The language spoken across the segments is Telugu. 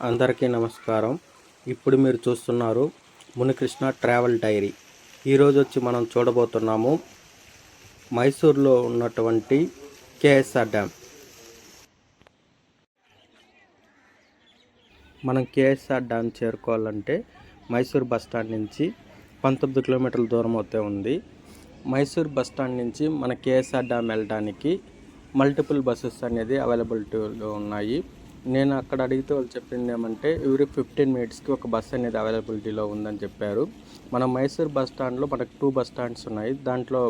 అందరికీ నమస్కారం. ఇప్పుడు మీరు చూస్తున్నారు మునికృష్ణ ట్రావెల్ డైరీ. ఈరోజు వచ్చి మనం చూడబోతున్నాము మైసూర్లో ఉన్నటువంటి కేఎస్ఆర్ డ్యామ్. మనం కేఎస్ఆర్ డ్యామ్ చేరుకోవాలంటే మైసూర్ బస్టాండ్ నుంచి 19 కిలోమీటర్ల దూరం అయితే ఉంది. మైసూర్ బస్టాండ్ నుంచి మన కేఎస్ఆర్ డ్యామ్ వెళ్ళడానికి మల్టిపుల్ బస్సెస్ అనేది అవైలబిలిటీలో ఉన్నాయి. నేను అక్కడ అడిగితే వాళ్ళు చెప్పింది ఏమంటే ఎవ్రీ 15 మినిట్స్కి ఒక బస్ అనేది అవైలబిలిటీలో ఉందని చెప్పారు. మన మైసూర్ బస్ స్టాండ్లో మనకు 2 బస్ స్టాండ్స్ ఉన్నాయి. దాంట్లో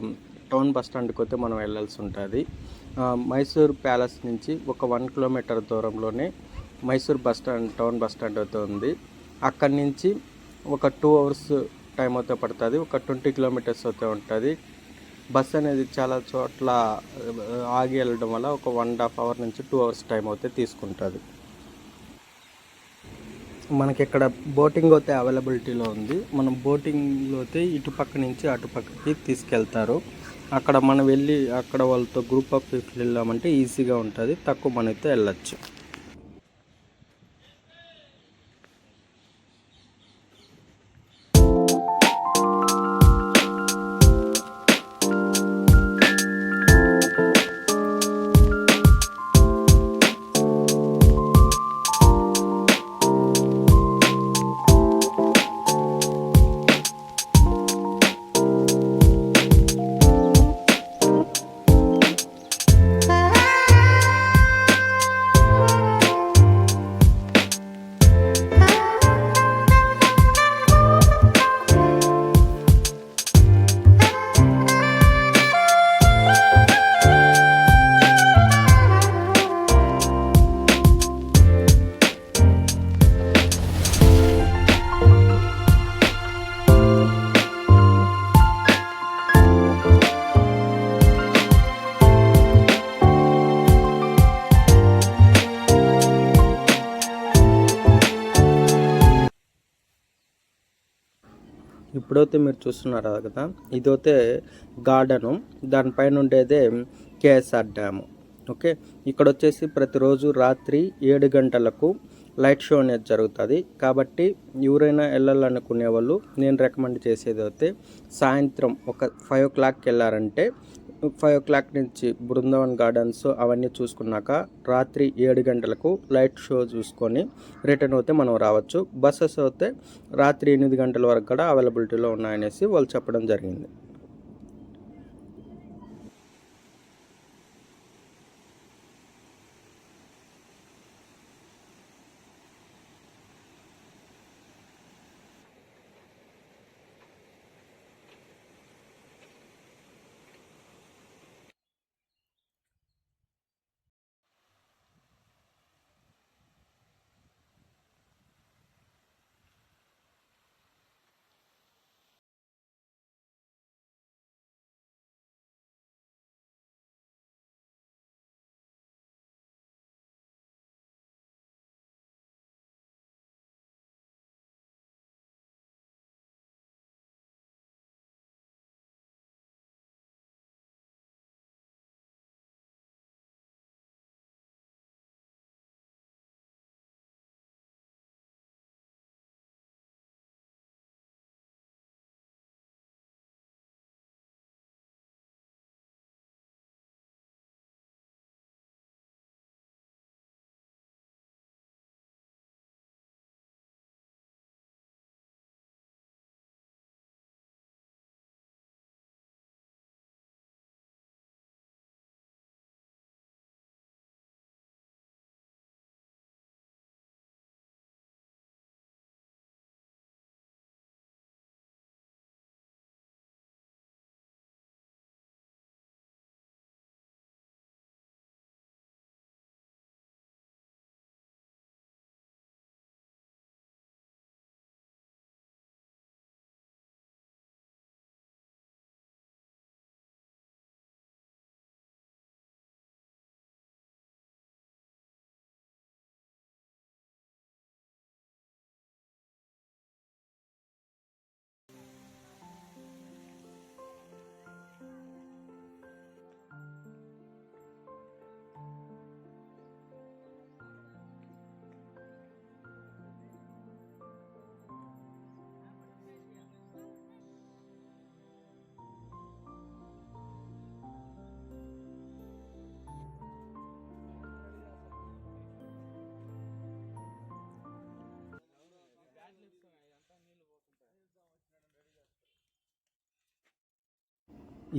టౌన్ బస్ స్టాండ్కి అయితే మనం వెళ్ళాల్సి ఉంటుంది. మైసూర్ ప్యాలెస్ నుంచి ఒక 1 కిలోమీటర్ దూరంలోనే Mysore bus stand town bus stand అయితే ఉంది. అక్కడి నుంచి ఒక 2 అవర్స్ టైం అయితే పడుతుంది. ఒక 20 కిలోమీటర్స్ అయితే ఉంటుంది. బస్ అనేది చాలా చోట్ల ఆగి వెళ్ళడం వల్ల ఒక 1.5 అవర్ నుంచి 2 అవర్స్ టైం అయితే తీసుకుంటుంది. మనకి ఇక్కడ బోటింగ్ అయితే అవైలబిలిటీలో ఉంది. మనం బోటింగ్లో అయితే ఇటుపక్క నుంచి అటుపక్కకి తీసుకెళ్తారు. అక్కడ మనం వెళ్ళి అక్కడ వాళ్ళతో గ్రూప్ ఆఫ్ పీపుల్ వెళ్ళామంటే ఈజీగా ఉంటుంది, తక్కువ మనైతే వెళ్ళచ్చు. ఇప్పుడైతే మీరు చూస్తున్నారు కదా, ఇదైతే గార్డెను, దానిపైన ఉండేదే కేఎస్ఆర్ డ్యాము. ఓకే, ఇక్కడ వచ్చేసి ప్రతిరోజు రాత్రి 7 గంటలకు లైట్ షో అనేది జరుగుతుంది. కాబట్టి ఎవరైనా వెళ్ళాలనుకునే వాళ్ళు నేను రికమెండ్ చేసేది అయితే సాయంత్రం ఒక 5 o'clockకి వెళ్ళారంటే 5 o'clock నుంచి బృందావన్ గార్డెన్స్ అవన్నీ చూసుకున్నాక రాత్రి 7 గంటలకు లైట్ షో చూసుకొని రిటర్న్ అయితే మనం రావచ్చు. బస్సెస్ అయితే రాత్రి 8 గంటల వరకు కూడా అవైలబిలిటీలో ఉన్నాయనేసి వాళ్ళు చెప్పడం జరిగింది.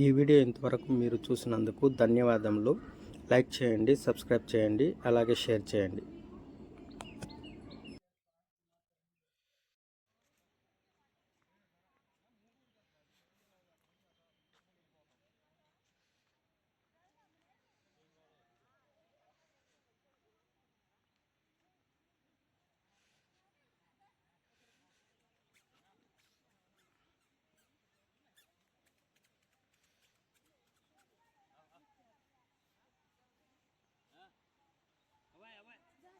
ఈ వీడియో ఇంతవరకు మీరు చూసినందుకు ధన్యవాదములు. లైక్ చేయండి, సబ్స్క్రైబ్ చేయండి, అలాగే షేర్ చేయండి.